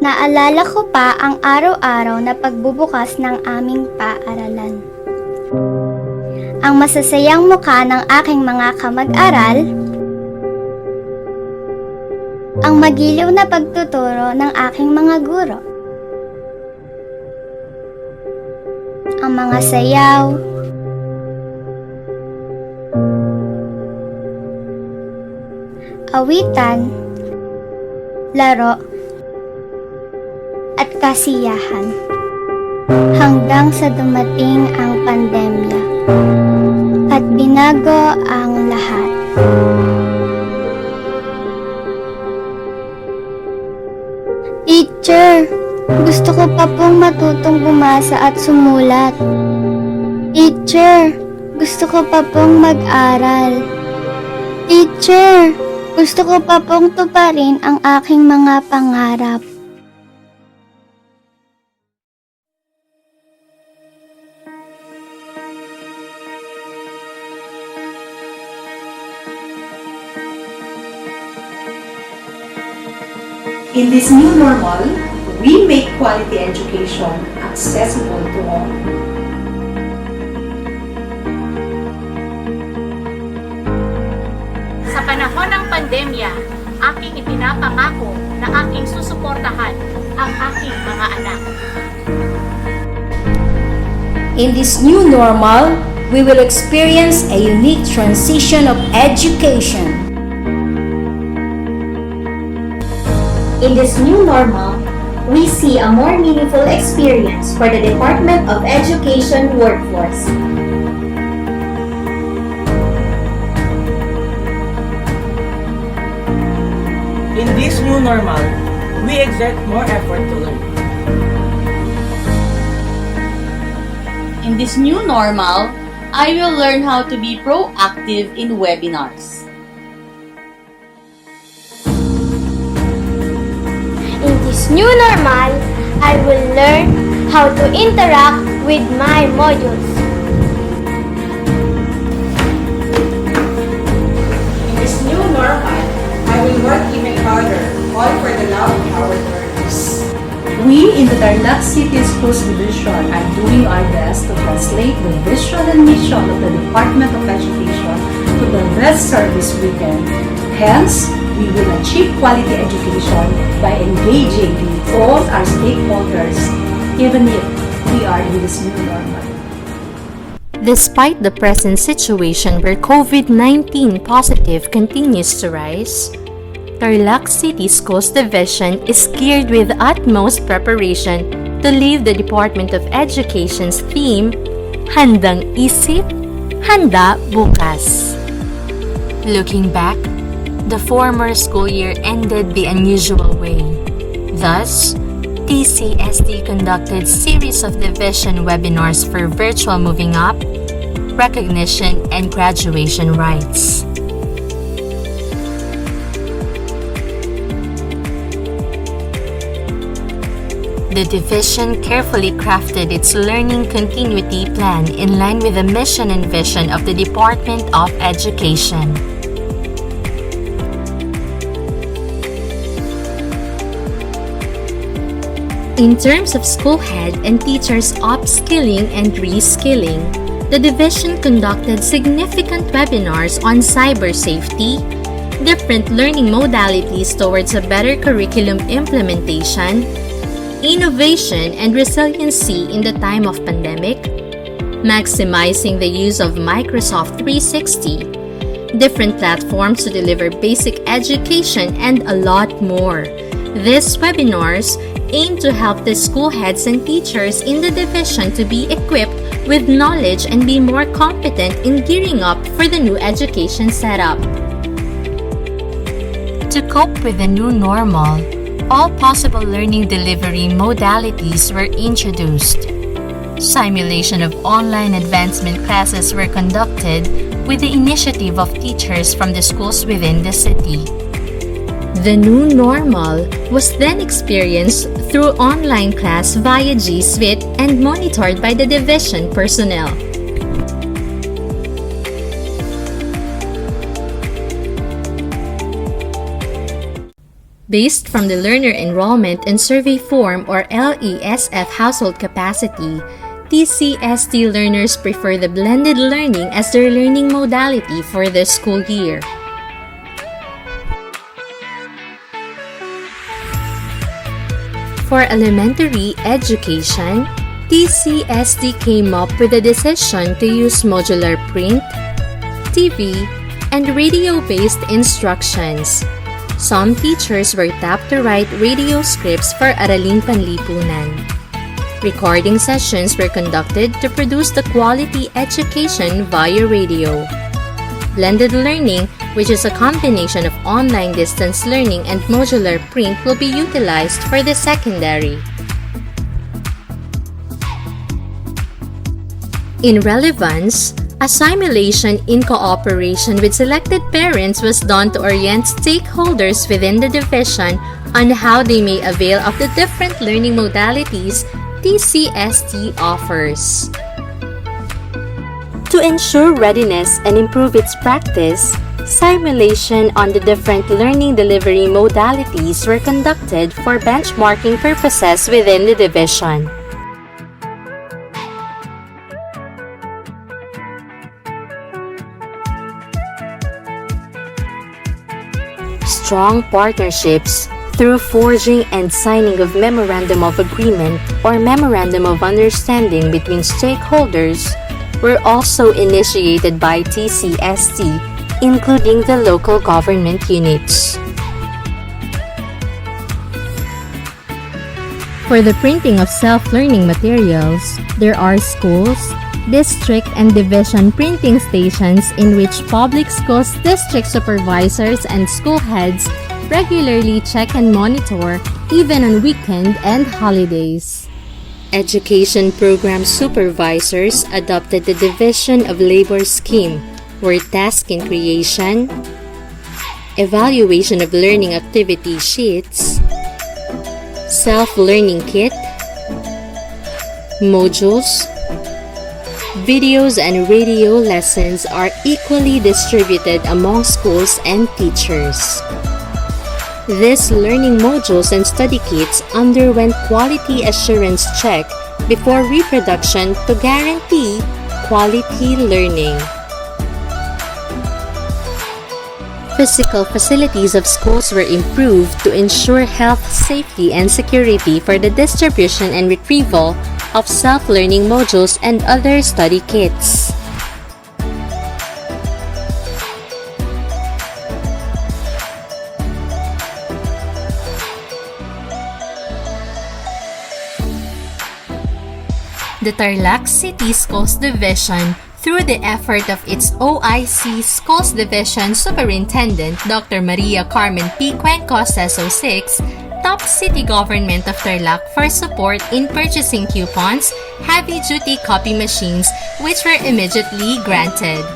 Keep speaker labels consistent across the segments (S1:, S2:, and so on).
S1: Naalala ko pa ang araw-araw na pagbubukas ng aming paaralan. Ang masasayang mukha ng aking mga kamag-aral, ang magiliw na pagtuturo ng aking mga guro, ang mga sayaw, awitan, laro, at kasiyahan. Hanggang sa dumating ang pandemya at binago ang lahat. Teacher, gusto ko pa pong matutong bumasa at sumulat. Teacher, gusto ko pa pong mag-aral. Teacher, gusto ko pa pong tuparin ang aking mga pangarap.
S2: In this new normal, we make quality education accessible to all.
S3: Sa panahon ng pandemya, aking ipinapangako na aking susuportahan ang aking mga anak.
S4: In this new normal, we will experience a unique transition of education.
S5: In this new normal, we see a more meaningful experience for the Department of Education workforce.
S6: In this new normal, we exert more effort to learn.
S7: In this new normal, I will learn how to be proactive in webinars.
S1: In this new normal, I will learn how to interact with my modules.
S2: In this new normal, I will work even harder, all for the love of our learners.
S8: We in the Tarlac City Schools Division are doing our best to translate the vision and mission of the Department of Education to the best service we can. Hence, we will achieve quality education by engaging with all our stakeholders, even if we are in this new normal.
S9: Despite the present situation where COVID-19 positive continues to rise, Tarlac City Schools Division is geared with utmost preparation to lead the Department of Education's theme, Handang Isip, Handa, Bukas. Looking back, the former school year ended the unusual way. Thus, TCSD conducted series of division webinars for virtual moving up, recognition, and graduation rites. The division carefully crafted its learning continuity plan in line with the mission and vision of the Department of Education. In terms of school head and teachers' upskilling and reskilling, the division conducted significant webinars on cyber safety, different learning modalities towards a better curriculum implementation, innovation and resiliency in the time of pandemic, maximizing the use of Microsoft 360, different platforms to deliver basic education, and a lot more. These webinars aim to help the school heads and teachers in the division to be equipped with knowledge and be more competent in gearing up for the new education setup. To cope with the new normal, all possible learning delivery modalities were introduced. Simulation of online advancement classes were conducted with the initiative of teachers from the schools within the city. The new normal was then experienced through online class via G Suite and monitored by the division personnel. Based from the Learner Enrollment and Survey Form or LESF household capacity, TCSD learners prefer the blended learning as their learning modality for the school year. For elementary education, TCSD came up with the decision to use modular print, TV, and radio-based instructions. Some teachers were tapped to write radio scripts for Araling Panlipunan. Recording sessions were conducted to produce the quality education via radio. Blended learning, which is a combination of online distance learning and modular print, will be utilized for the secondary. In relevance, a simulation in cooperation with selected parents was done to orient stakeholders within the division on how they may avail of the different learning modalities TCSD offers. To ensure readiness and improve its practice, simulation on the different learning delivery modalities were conducted for benchmarking purposes within the division. Strong partnerships through forging and signing of Memorandum of Agreement or Memorandum of Understanding between stakeholders were also initiated by TCSD, including the local government units. For the printing of self-learning materials, there are schools, district and division printing stations in which public schools district supervisors and school heads regularly check and monitor even on weekend and holidays. Education program supervisors adopted the Division of Labor scheme where task in creation, evaluation of learning activity sheets, self-learning kit, modules, videos and radio lessons are equally distributed among schools and teachers. These learning modules and study kits underwent quality assurance check before reproduction to guarantee quality learning. Physical facilities of schools were improved to ensure health, safety, and security for the distribution and retrieval of self-learning modules and other study kits. The Tarlac City Schools Division, through the effort of its OIC Schools Division Superintendent Dr. Maria Carmen P. Cuenco Seso 6, tapped City Government of Tarlac for support in purchasing coupons, heavy-duty copy machines, which were immediately granted.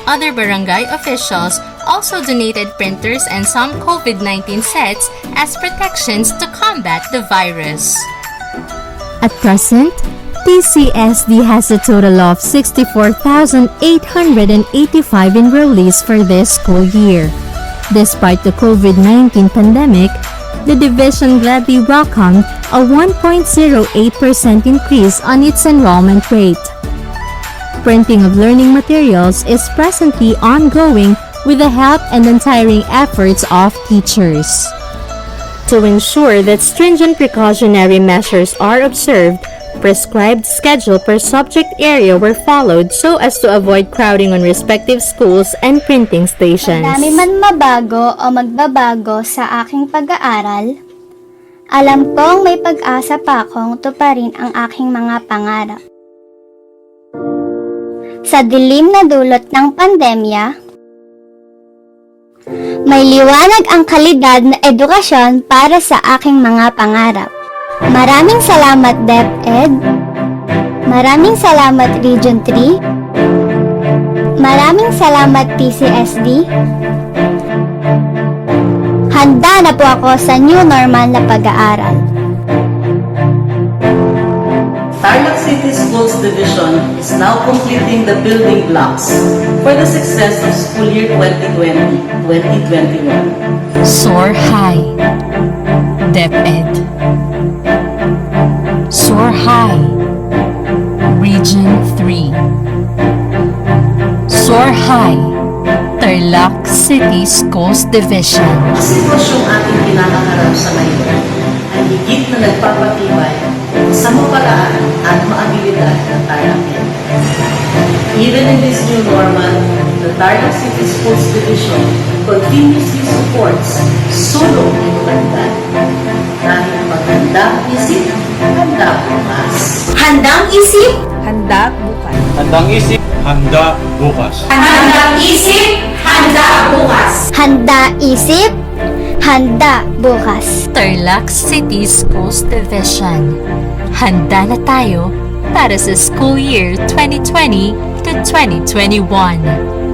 S9: Other barangay officials also donated printers and some COVID-19 sets as protections to combat the virus. At present, TCSD has a total of 64,885 enrollees for this school year. Despite the COVID-19 pandemic, the division gladly welcomed a 1.08% increase on its enrollment rate. Printing of learning materials is presently ongoing with the help and untiring efforts of teachers. To ensure that stringent precautionary measures are observed, prescribed schedule per subject area were followed so as to avoid crowding on respective schools and printing stations.
S1: Marami man mabago o magbabago sa aking pag-aaral, alam kong may pag-asa pa akong tuparin ang aking mga pangarap. Sa dilim na dulot ng pandemya, may liwanag ang kalidad na edukasyon para sa aking mga pangarap. Maraming salamat DepEd, maraming salamat Region 3, maraming salamat TCSD. Handa na po ako sa new normal na pag-aaral.
S7: Tarlac City Schools Division is now completing the building blocks for the success of school year 2020-2021.
S9: Soar High, DepEd. Soar High, Region 3. Soar High, Tarlac City Schools Division.
S7: Ang sitwasyong ating pinakaharap sa ngayon ay higit na nagpapatibay sa maparaan at maabilidad ng Tarlac. Even in this new normal, the Tarlac City Schools Division continuously supports sulong edukadad. Dahil paghanda isip, handa bukas.
S5: Handang isip,
S8: Handa bukas.
S10: Handang isip, handa bukas.
S5: handang isip, handa bukas.
S1: Handa isip, handa bukas.
S9: Tarlac City Schools Division. Handa na tayo para sa school year 2020 to 2021.